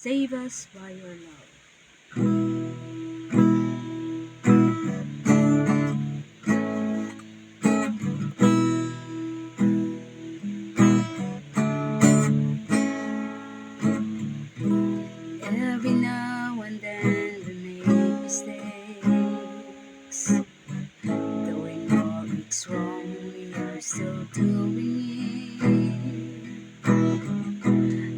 Save us by your love. Every now and then we make mistakes. Though we know it's wrong, we are still doing it.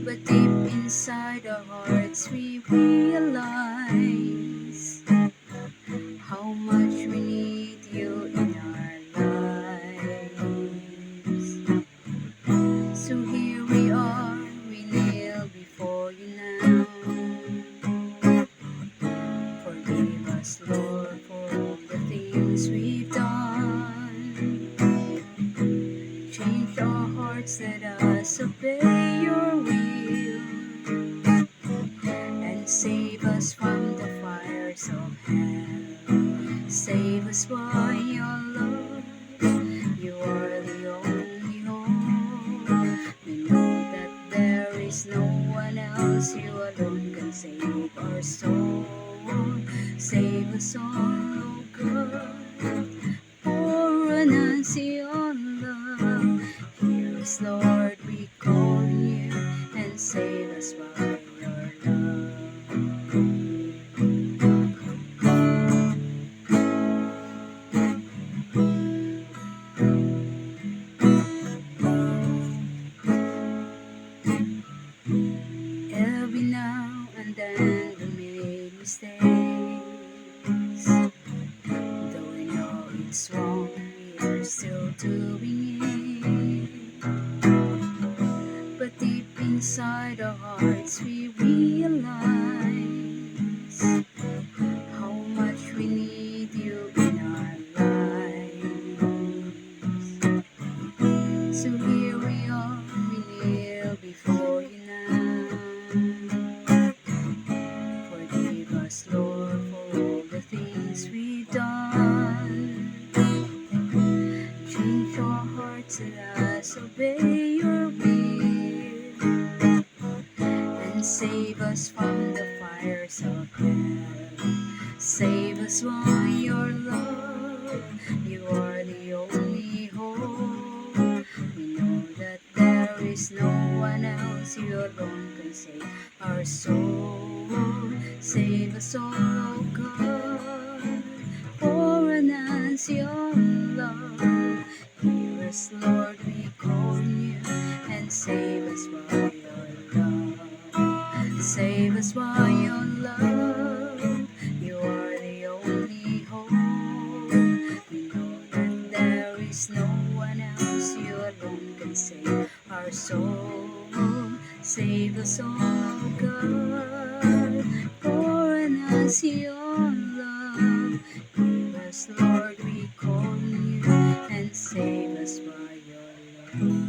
But deep inside our hearts we realize how much we need you in our lives. So here we are, we kneel before you now. Forgive us, Lord, for all the things we've done. Change our hearts, let us obey your will, and save us from the fires of hell. Save us by your love, you are the only hope. We know that there is no one else, you alone can save our soul. Save us all, oh God, pour on us your love. Hear us, Lord, we call you, and save us by your love. Every now and then we make mistakes. Though we know it's wrong, we are still doing it. But deep inside our hearts we realize how much we need you in our lives. So here we are, we kneel before you now. Forgive us, Lord, for all the things we've done. Change our hearts, let us obey your will, and save us from the fires of hell. Save us by your love, you are the only hope. We know that there is no one else, you alone can save our soul. Save us all, oh God, pour on us your love. Hear us, Lord, we call you, and save us by your love. Save us by your love, you are the only hope. We know that there is no one else, you alone can save our soul. Save us all, God, pour on us your love. Hear us, Lord, we call you, and save us by your love.